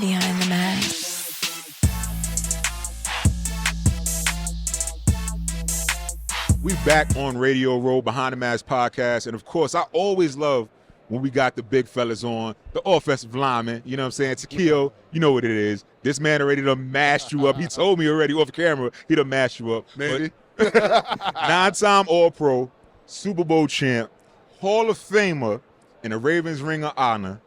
Behind the mask. We back on Radio Row, Behind the Mask podcast. And, of course, I always love when we got the big fellas on, the offensive lineman, you know what I'm saying? Takeo, you know what it is. This man already done mashed you up. He told me already off camera he done mashed you up. Maybe. 9-time All-Pro, Super Bowl champ, Hall of Famer in the Ravens Ring of Honor,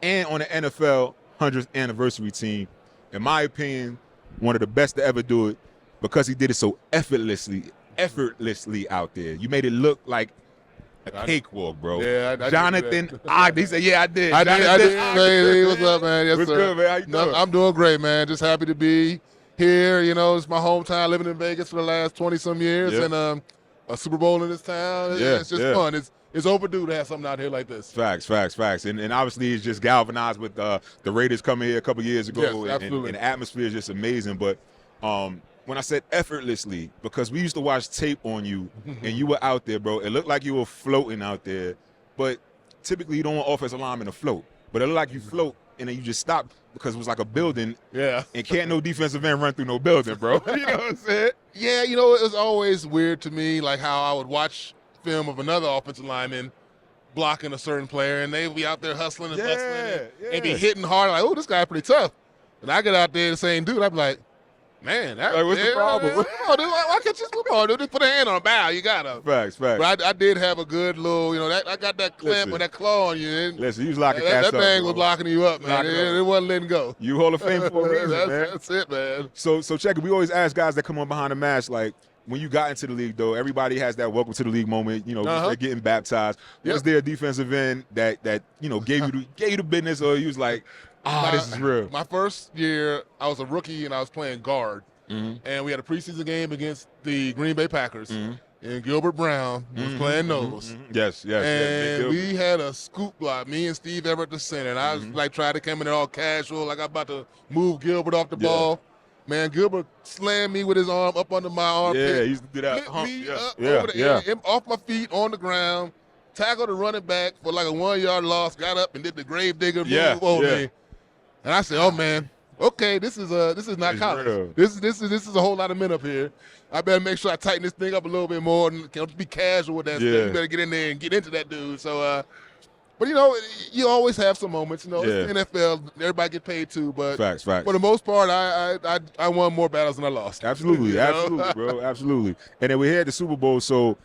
and on the NFL 100th anniversary team. In my opinion, one of the best to ever do it because he did it so effortlessly out there. You made it look like a cakewalk, bro. Yeah, I Jonathan Ogden. He said, yeah, I did. I did. Hey, what's up, man? Yes, what's sir. Good, man? How you doing? I'm doing great, man. Just happy to be here. You know, it's my hometown, living in Vegas for the last 20-some years, Yep. and a Super Bowl in this town. It's just fun. It's overdue to have something out here like this. Facts. And obviously it's just galvanized with the Raiders coming here a couple years ago. Yes, absolutely. And the atmosphere is just amazing. But when I said effortlessly, because we used to watch tape on you and you were out there, bro, it looked like you were floating out there. But typically you don't want offensive linemen to float. But it looked like you float and then you just stopped because it was like a building. Yeah. And can't no defensive end run through no building, bro. You know what I'm saying? Yeah, you know, it was always weird to me, like how I would watch film of another offensive lineman blocking a certain player, and they'd be out there hustling and bustling and be hitting hard. Like, oh, this guy's pretty tough. And I get out there the same dude. I'm like, man, what's the problem? Why can't you just move on, dude? Just put a hand on a bow. You got to. Facts. But I did have a good little, you know, I got that clamp and that claw on you. And Listen, you was locking that up, thing bro. was locking you up, man. It wasn't letting go. You Hall of Fame for a reason, man. That's it, man. So check it. We always ask guys that come on Behind the Mask, like, when you got into the league, though, everybody has that welcome to the league moment. You know, they're getting baptized. Yep. Was there a defensive end that you know gave you the business, or you was like, this is real? My first year, I was a rookie and I was playing guard, and we had a preseason game against the Green Bay Packers, and Gilbert Brown was playing nose. Yes. And we had a scoop block, me and Steve Everett the center, and I was like trying to come in there all casual, like I'm about to move Gilbert off the ball. Man, Gilbert slammed me with his arm up under my armpit. Yeah, he used to do that. Flipped me up over the end, off my feet on the ground, tackled the running back for like a 1-yard loss, got up and did the grave digger move over me. And I said, oh man, okay, this is not college. Real. This is a whole lot of men up here. I better make sure I tighten this thing up a little bit more and can't be casual with that stuff. You better get in there and get into that dude. So but, you know, you always have some moments. You know, it's the NFL. Everybody get paid too. But Facts. for the most part, I won more battles than I lost. Absolutely, absolutely, bro. Absolutely. And then we had the Super Bowl. So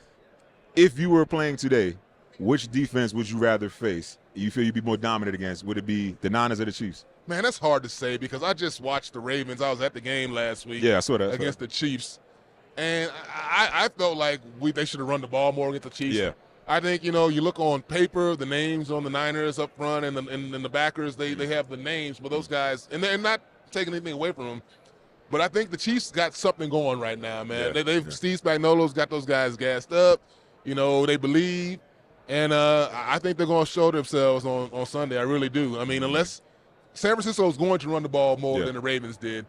if you were playing today, which defense would you rather face? You feel you'd be more dominant against? Would it be the Niners or the Chiefs? Man, that's hard to say because I just watched the Ravens. I was at the game last week I saw that. against the Chiefs. And I felt like they should have run the ball more against the Chiefs. Yeah. I think, you know, you look on paper, the names on the Niners up front and the backers, they have the names, but those guys, and they're not taking anything away from them. But I think the Chiefs got something going right now, man. Steve Spagnuolo's got those guys gassed up. You know, they believe. And I think they're going to show themselves on Sunday. I really do. I mean, unless San Francisco is going to run the ball more than the Ravens did.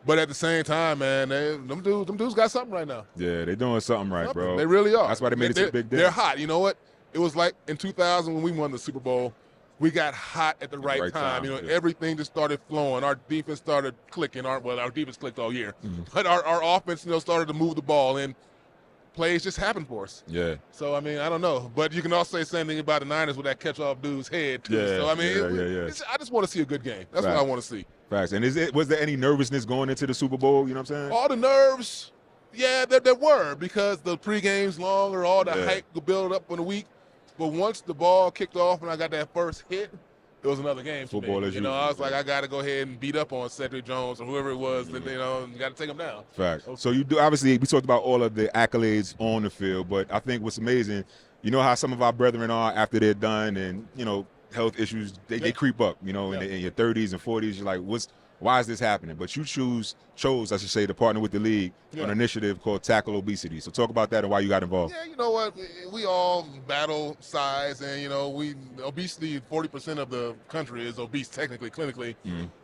But at the same time, man, them dudes got something right now. Yeah, they're doing something right, bro. They really are. That's why they made it to a big day. They're hot. You know what? It was like in 2000 when we won the Super Bowl, we got hot at the right time. You know, everything just started flowing. Our defense started clicking. Our defense clicked all year. But our offense, you know, started to move the ball, and plays just happened for us. Yeah. So, I mean, I don't know. But you can also say the same thing about the Niners with that catch-off dude's head, too. Yeah, so, I mean, I just want to see a good game. That's what I want to see. Facts. And was there any nervousness going into the Super Bowl? You know what I'm saying? All the nerves, there were, because the pregame's longer, all the hype build up in the week. But once the ball kicked off and I got that first hit, it was another game for Football me. as You know, usual. I was like, I got to go ahead and beat up on Cedric Jones or whoever it was. You know, got to take him down. Facts. So you do, obviously, we talked about all of the accolades on the field, but I think what's amazing, you know how some of our brethren are after they're done and, you know, health issues, they creep up, you know, in your 30s and 40s. You're like, why is this happening? But you chose, I should say, to partner with the league on an initiative called Tackle Obesity. So talk about that and why you got involved. Yeah, you know what? We all battle size, and, you know, obesity, 40% of the country is obese, technically, clinically.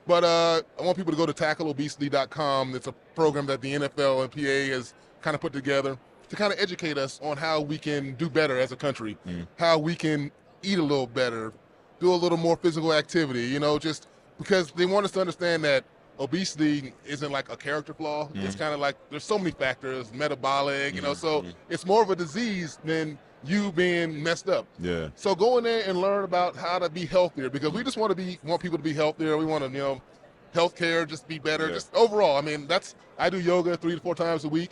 But I want people to go to tackleobesity.com. It's a program that the NFL and PA has kind of put together to kind of educate us on how we can do better as a country, how we can eat a little better, do a little more physical activity, you know, just because they want us to understand that obesity isn't like a character flaw. Mm-hmm. It's kind of like there's so many factors, metabolic, you know, so it's more of a disease than you being messed up. Yeah. So go in there and learn about how to be healthier, because we just want people to be healthier. We want to, healthcare just be better, just overall. I mean, I do yoga 3 to 4 times a week.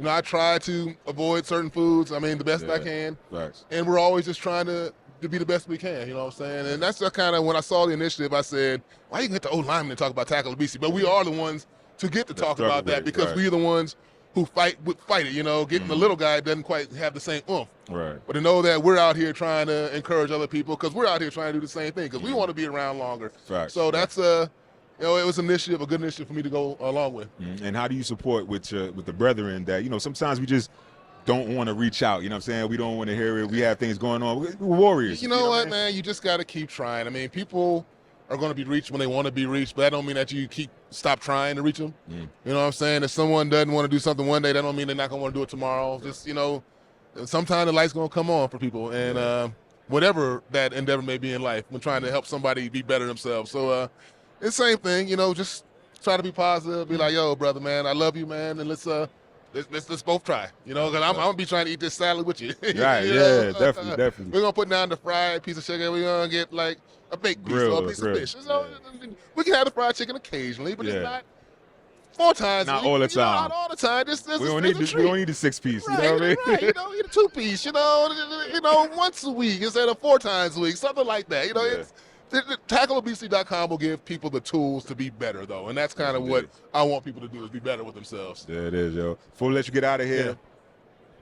I try to avoid certain foods. I mean, the best I can. Facts. And we're always just trying to be the best we can, you know what I'm saying? And that's kind of when I saw the initiative, I said, why you can get the old lineman to talk about tackle obesity? But we are the ones to get to talk about that, because we're the ones who fight it, getting the little guy doesn't quite have the same oomph. Right. But to know that we're out here trying to encourage other people, because we're out here trying to do the same thing, because we want to be around longer. Facts. So that's it was an initiative, a good initiative for me to go along with. And how do you support with the brethren that, sometimes we just don't want to reach out, you know what I'm saying? We don't want to hear it. We have things going on. We're warriors. You know what, man? You just got to keep trying. I mean, people are going to be reached when they want to be reached, but that don't mean that you stop trying to reach them. You know what I'm saying? If someone doesn't want to do something one day, that don't mean they're not going to want to do it tomorrow. Just, sometime the light's going to come on for people. And whatever that endeavor may be in life, when trying to help somebody be better themselves. So it's the same thing, just try to be positive. Be like, yo, brother, man, I love you, man, and let's both try, because I'm going to be trying to eat this salad with you. Right, yeah, definitely. We're going to put down the fried piece of chicken. We're going to get like a baked piece or a piece of fish. We can have the fried chicken occasionally, but it's not 4 times. Not all the time. Not all the time. We don't need the 6-piece. Right, You know what I mean? right. Eat a 2-piece. Once a week instead of 4 times a week, something like that. It's TackleObesity.com will give people the tools to be better, though, and that's kind of what I want people to do, is be better with themselves. There it is, yo. Before we let you get out of here,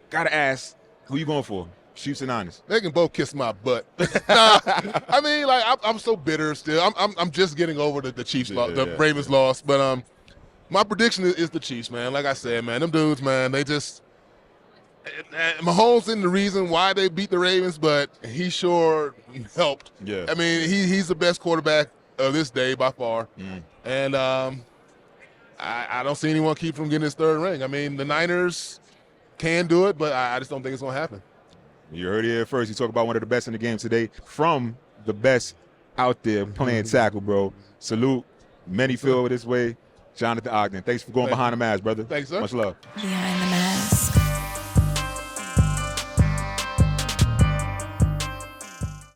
gotta ask, who you going for? Chiefs and Niners. They can both kiss my butt. I mean, I'm so bitter still. I'm just getting over the Chiefs, the Ravens loss, but my prediction is the Chiefs, man. Like I said, man, them dudes, man, they just. Mahomes isn't the reason why they beat the Ravens, but he sure helped. Yeah. I mean, he's the best quarterback of this day by far. And I don't see anyone keep from getting his 3rd ring. I mean, the Niners can do it, but I just don't think it's going to happen. You heard it here first. You talk about one of the best in the game today, from the best out there playing tackle, bro. Salute. Many feel this way. Jonathan Ogden. Thanks for going behind the mask, brother. Thanks, sir. Much love. Yeah.